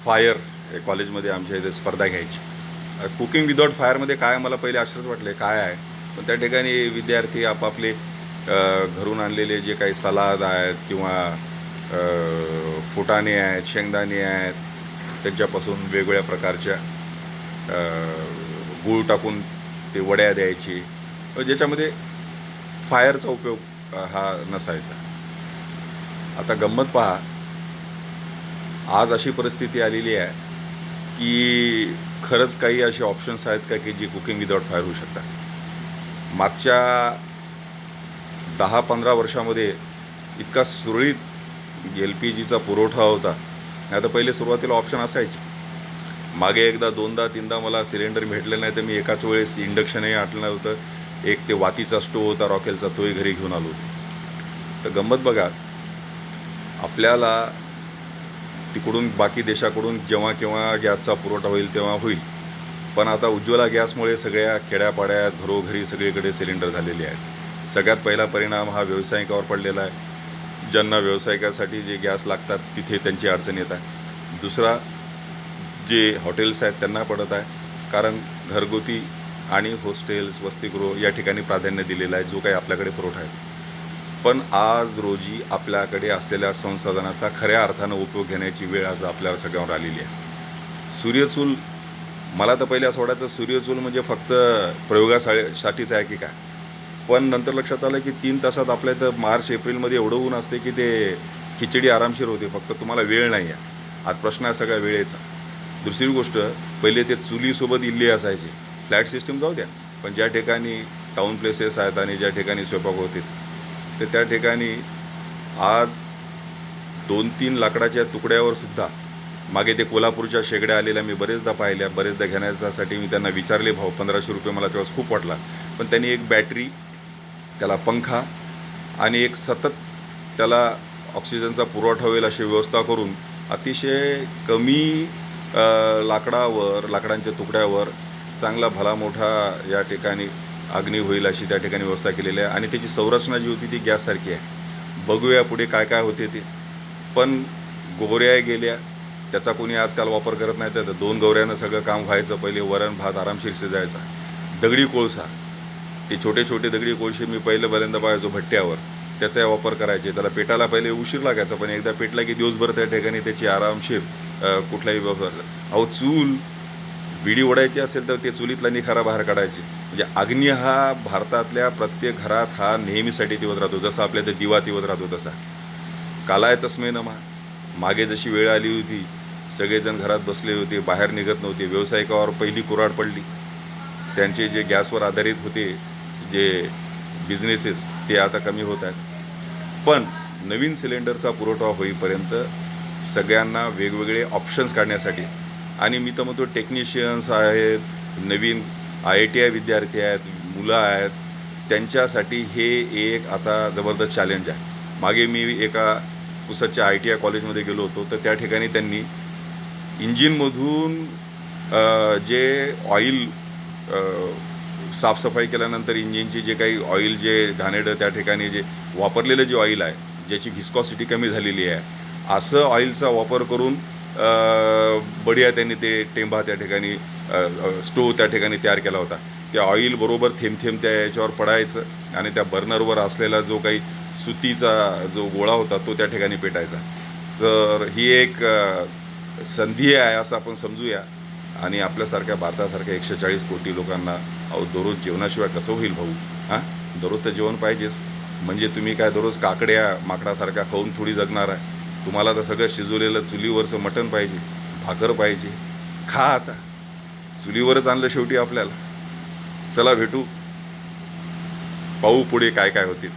Fire कॉलेजमध्ये आमच्या इथे स्पर्धा घ्यायची. कुकिंग विदाउट फायरमध्ये काय मला पहिले आश्चर्य वाटले काय आहे, पण त्या ठिकाणी विद्यार्थी आपापले घरून आणलेले जे काही सलाद आहेत किंवा फुटाणे आहेत, शेंगदाणे आहेत, त्यांच्यापासून वेगवेगळ्या प्रकारच्या गूळ टाकून ते वड्या द्यायची, ज्याच्यामध्ये फायरचा उपयोग हा नसायचा. आता गंमत पहा, आज अशी परिस्थिती आलेली आहे की खरंच काही असे ऑप्शन्स आहेत का की जे कुकिंग विदाउट फायर होऊ शकतात. मागच्या 10-15 वर्षामध्ये इतका सुरळीत LPGचा पुरवठा होता. आता पहिले सुरुवातीला ऑप्शन असायचे. मागे एकदा 2दा-3दा मला सिलेंडर भेटले नाही तर मी एकाच वेळेस इंडक्शनही आणलं होतं. एक ते वातीचा स्टोव होता रॉकेलचा, तोही घरी घेऊन आलो होतो. तर गंमत बघा, आपल्याला तिकडून बाकी देशाकडून जेव्हा केव्हा गॅसचा पुरवठा होईल तेव्हा होईल, पण आता उज्ज्वला गॅसमुळे सगळ्या खेड्यापाड्यात घरोघरी सगळीकडे सिलेंडर झालेले आहेत. सगळ्यात पहिला परिणाम हा व्यावसायिकावर पडलेला आहे. ज्यांना व्यावसायिकासाठी जे गॅस लागतात तिथे त्यांची अडचण येत आहे. दुसरा, जे हॉटेल्स आहेत त्यांना पडत आहे, कारण घरगुती आणि हॉस्टेल्स, वसतिगृह या ठिकाणी प्राधान्य दिलेलं आहे जो काही आपल्याकडे पुरवठा आहे. पण आज रोजी आपल्याकडे असलेल्या संसाधनाचा खऱ्या अर्थानं उपयोग घेण्याची वेळ आज आपल्याला सगळ्यांवर आलेली आहे. सूर्यचूल, मला तर पहिले असं वाटायचं सूर्यचूल म्हणजे फक्त प्रयोगासाठीच आहे की काय, पण नंतर लक्षात आलं की 3 तासात आपल्या इथं मार्च-एप्रिलमध्ये एवढं ऊन असते की ते खिचडी आरामशीर होते, फक्त तुम्हाला वेळ नाही आहे. आज प्रश्न आहे सगळ्या वेळेचा. दुसरी गोष्ट, पहिले ते चुलीसोबत इल्ले असायचे. फ्लॅट सिस्टीम जाऊ द्या, पण ज्या ठिकाणी टाऊन प्लेसेस आहेत आणि ज्या ठिकाणी स्वयंपाक होते तर त्या ठिकाणी आज 2-3 लाकडाच्या तुकड्यावर सुद्धा, मागे ते कोल्हापूरच्या शेगड्या आलेल्या मी बरेचदा पाहिल्या, बरेचदा घेण्यासाठी मी त्यांना विचारले भाव. 1500 रुपये मला तेव्हा खूप वाटला, पण त्यांनी एक बॅटरी, त्याला पंखा आणि एक सतत त्याला ऑक्सिजनचा पुरवठा होईल अशी व्यवस्था करून अतिशय कमी लाकडांच्या तुकड्यावर चांगला भला मोठा या ठिकाणी अग्नी होईल अशी त्या ठिकाणी व्यवस्था केलेली आहे. आणि त्याची संरचना जी होती ती गॅससारखी आहे. बघूया पुढे काय काय होते ते. पण गोवऱ्या गेल्या, त्याचा कोणी आजकाल वापर करत नाही. तर 2 गवऱ्यानं सगळं काम व्हायचं. पहिले वरण भात आरामशीर शिजायचा. दगडी कोळसा, ते छोटे छोटे दगडी कोळसे मी पहिल्यांदा पाहायचो भट्ट्यावर, त्याचा वापर करायचे. त्याला पेटायला पहिले उशीर लागायचा, पण एकदा पेटला की दिवसभर त्या ठिकाणी त्याची आरामशीर कुठलाही व्यवहार. अहो, चूल बिडी ओढायची असेल तर ते चुलीतला निखारा बाहेर काढायची. म्हणजे अग्नी हा भारतातल्या प्रत्येक घरात हा नेहमीसाठी तिवत राहतो. जसं आपल्या इथे दिवा तिवत राहतो तसा. कालाय तस्मै नमः. मागे जशी वेळ आली होती, सगळेजण घरात बसले होते, बाहेर निघत नव्हते, व्यावसायिकावर पहिली कुऱ्हाड पडली. त्यांचे जे गॅसवर आधारित होते जे बिझनेसेस ते आता कमी होत आहेत. पण नवीन सिलेंडरचा पुरवठा होईपर्यंत सगळ्यांना वेगवेगळे ऑप्शन्स काढण्यासाठी, आणि मी तर म्हणतो टेक्निशियन्स आहेत, नवीन IITI विद्यार्थी आहेत, मुलं आहेत, त्यांच्यासाठी हे एक आता जबरदस्त चॅलेंज आहे. मागे मी एका पुसदच्या ITI कॉलेजमध्ये गेलो होतो, तर त्या ठिकाणी त्यांनी इंजिनमधून जे ऑइल साफसफाई केल्यानंतर इंजिनची जे काही ऑइल जे घाणेरडं त्या ठिकाणी जे वापरलेलं जे ऑइल आहे, ज्याची व्हिस्कॉसिटी कमी झालेली आहे, असं ऑइलचा वापर करून बढिया त्यांनी ते टेंबा त्या ठिकाणी स्टोव त्या ठिकाणी तयार केला होता. त्या ऑइल बरोबर थेंब थेंब त्या याच्यावर पडायचं आणि त्या बर्नरवर असलेला जो काही सुतीचा जो गोळा होता तो त्या ठिकाणी पेटायचा. तर ही एक संधी आहे असं आपण समजूया. आणि आपल्यासारख्या भारतासारख्या 140 कोटी लोकांना अहो दररोज जेवणाशिवाय कसं होईल भाऊ? हां, दररोज तर जेवण पाहिजेच. म्हणजे तुम्ही काय दररोज काकड्या माकडासारख्या खाऊन थोडी जगणार आहे? तुम्हाला तर सगळं शिजवलेलं चुलीवरचं मटण पाहिजे, भाकर पाहिजे. खा आता, चुलीवरच आणलं शेवटी आपल्याला. चला भेटू, पाहू पुढे काय काय होतील.